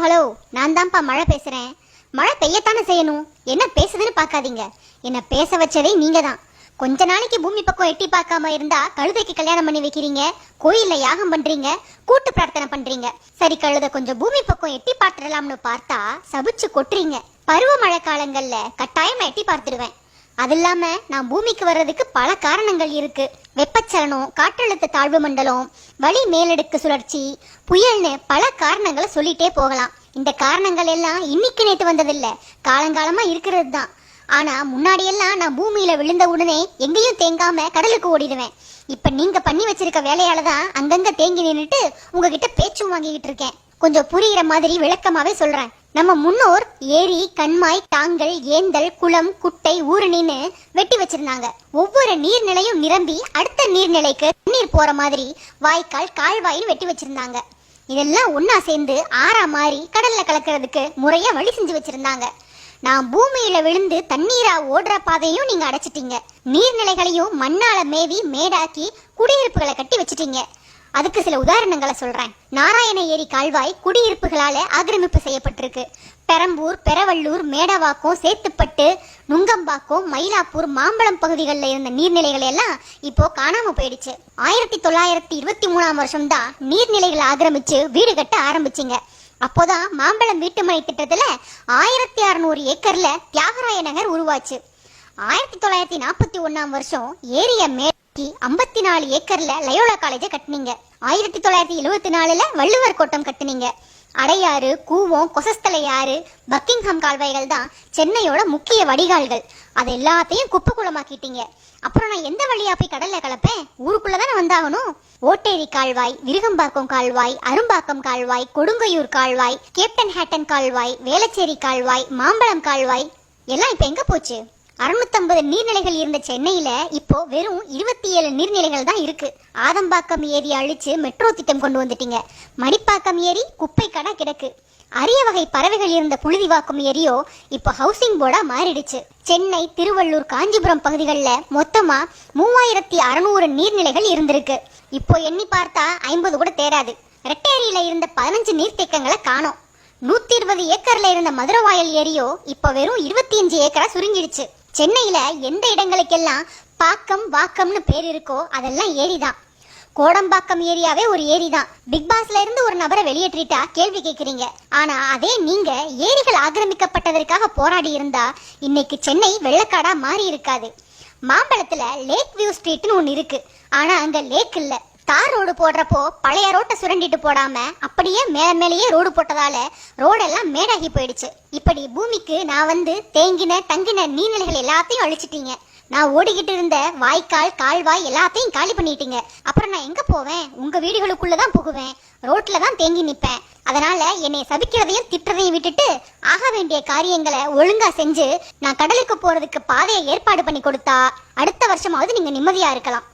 Hello, நான் தான்ப்பா மழை பேசுறேன். மழை பெய்யத்தானே செய்யணும். என்ன பேசுதுன்னு பார்க்காதீங்க. என்ன பேச வச்சதே நீங்க தான். கொஞ்ச நாளைக்கு பூமி பக்கம் எட்டி பார்க்காம இருந்தா கழுதைக்கு கல்யாணம் பண்ணி வைக்கிறீங்க, கோயில்ல யாகம் பண்றீங்க, கூட்டு பிரார்த்தனை பண்றீங்க. சரி, கழுதை கொஞ்சம் பூமி பக்கம் எட்டி பார்த்துடலாம்னு பார்த்தா சபிச்சு கொட்டுறீங்க. பருவமழை காலங்கள்ல கட்டாயம் நான் எட்டி பார்த்துடுவேன். அது இல்லாம நான் பூமிக்கு வர்றதுக்கு பல காரணங்கள் இருக்கு. வெப்பச்சலனம், காற்றழுத்த தாழ்வு மண்டலம், வளி மேலடுக்கு சுழற்சி, புயல்னு பல காரணங்களை சொல்லிட்டே போகலாம். இந்த காரணங்கள் எல்லாம் இன்னைக்கு நேற்று வந்ததில்ல, காலங்காலமா இருக்கிறது தான். ஆனா முன்னாடி எல்லாம் நான் பூமியில விழுந்த உடனே எங்கேயும் தேங்காம கடலுக்கு ஓடிடுவேன். இப்ப நீங்க பண்ணி வச்சிருக்க வேலையாலதான் அங்கங்க தேங்கி நின்னுட்டு உங்ககிட்ட பேச்சும் வாங்கிக்கிட்டு இருக்கேன். கொஞ்சம் புரியுற மாதிரி விளக்கமாவே சொல்றேன். நம்ம முன்னோர் ஏரி, கண்மாய், தாங்கல், ஏந்தல், குளம், குட்டை, ஊரணின்னு வெட்டி வச்சிருந்தாங்க. ஒவ்வொரு நீர்நிலையும் நிரம்பி அடுத்த நீர்நிலைக்கு நீர் போற மாதிரி வாய்க்கால், கால்வாயின்னு வெட்டி வச்சிருந்தாங்க. இதெல்லாம் ஒன்னா சேர்ந்து ஆறா மாறி கடல்ல கலக்கிறதுக்கு முறையா வழி செஞ்சு வச்சிருந்தாங்க. நான் பூமியில விழுந்து தண்ணீரா ஓடுற பாதையும் நீங்க அடைச்சிட்டீங்க. நீர்நிலைகளையும் மண்ணால மேவி மேடாக்கி குடியிருப்புகளை கட்டி வச்சிட்டீங்க. அதுக்கு சில உதாரணங்களை சொல்றேன். நாராயண ஏரி கால்வாய் குடியிருப்புகளால ஆக்கிரமிப்பு செய்யப்பட்டிருக்கு. பெரம்பூர், பெரவள்ளூர், மேடவாக்கம், சேத்துப்பட்டு, நுங்கம்பாக்கம், மயிலாப்பூர், மாம்பழம் பகுதிகளில் இருந்த நீர்நிலைகள் எல்லாம் இப்போ காணாம போயிடுச்சு. 1923ஆம் வருஷம் தான் நீர்நிலைகளை ஆக்கிரமிச்சு வீடு கட்ட ஆரம்பிச்சிங்க. அப்போதான் மாம்பழம் வீட்டுமனை திட்டத்துல 1600 ஏக்கர்ல தியாகராய நகர் உருவாச்சு. 1941ஆம் வருஷம் ஏரிய மேற்கி 54 ஏக்கர்ல லயோலா காலேஜை கட்டினீங்க. 1974ல வள்ளுவர் கோட்டம் கட்டினீங்க. அடையாறு, கூவம், கொசஸ்தலை ஆறு, பக்கிங்ஹாம் கால்வாய்கள் தான் சென்னையோட முக்கிய வடிகால்கள். அது எல்லாத்தையும் குப்பை குளமாக்கிட்டீங்க. அப்புறம் நான் எந்த வழியா போய் கடல்ல கலப்பேன்? ஊருக்குள்ளதானே வந்தாகணும். ஓட்டேரி கால்வாய், விருகம்பாக்கம் கால்வாய், அரும்பாக்கம் கால்வாய், கொடுங்கையூர் கால்வாய், கேப்டன் ஹேட்டன் கால்வாய், வேளச்சேரி கால்வாய், மாம்பழம் கால்வாய் எல்லாம் இப்ப எங்க போச்சு? 650 நீர்நிலைகள் இருந்த சென்னையில இப்போ வெறும் 27 நீர்நிலைகள் தான் இருக்கு. ஆதம்பாக்கம் ஏரி அழிச்சு மெட்ரோ திட்டம் கொண்டு வந்துட்டீங்க. மடிப்பாக்கம் ஏரி குப்பை கடா கிடக்கு. அரிய வகை பறவைகள் இருந்த புழுதிவாக்கம் ஏரியோ இப்போ ஹவுசிங் போர்டா மாறிடுச்சு. சென்னை, திருவள்ளூர், காஞ்சிபுரம் பகுதிகளில் மொத்தமா 3600 நீர்நிலைகள் இருந்திருக்கு. இப்போ எண்ணி பார்த்தா 50 கூட தேராது. ரெட்டேரியில இருந்த 15 நீர்த்தேக்கங்களை காணோம். 120 ஏக்கர்ல இருந்த மதுரவாயல் ஏரியோ இப்போ வெறும் 25 ஏக்கரா சுருங்கிடுச்சு. சென்னையில எந்த இடங்களுக்கெல்லாம் பாக்கம், வாக்கம்னு பேர் இருக்கோ அதெல்லாம் ஏரிதான். கோடம்பாக்கம் ஏரியாவே ஒரு ஏரி தான். பிக் பாஸ்ல இருந்து ஒரு நபரை வெளியேற்றிட்டா கேள்வி கேட்குறீங்க. ஆனா அதே நீங்க ஏரிகள் ஆக்கிரமிக்கப்பட்டதற்காக போராடி இருந்தா இன்னைக்கு சென்னை வெள்ளக்காடா மாறி இருக்காது. மாம்பழத்துல லேக் வியூ ஸ்ட்ரீட்னு ஒன்று இருக்கு. ஆனா அங்க லேக் இல்ல. தார் ரோடு போடுறப்போ பழைய ரோட்டை சுரண்டிட்டு போடாம அப்படியே மேலேயே ரோடு போட்டதால ரோடெல்லாம் மேடாகி போயிடுச்சு. இப்படி பூமிக்கு நான் வந்து தேங்கின தங்கின நீர்நிலைகள் எல்லாத்தையும் அழிச்சிட்டீங்க. நான் ஓடிக்கிட்டு இருந்த வாய்க்கால், கால்வாய் எல்லாத்தையும் காலி பண்ணிட்டீங்க. அப்புறம் நான் எங்க போவேன்? உங்க வீடுகளுக்குள்ளதான் புகுவேன், ரோட்ல தான் தேங்கி நிற்பேன். அதனால என்னை சபிக்கிறதையும் திட்டுறதையும் விட்டுட்டு ஆக வேண்டிய காரியங்களை ஒழுங்கா செஞ்சு நான் கடலுக்கு போறதுக்கு பாதையை ஏற்பாடு பண்ணி கொடுத்தா அடுத்த வருஷமாவது நீங்க நிம்மதியா இருக்கலாம்.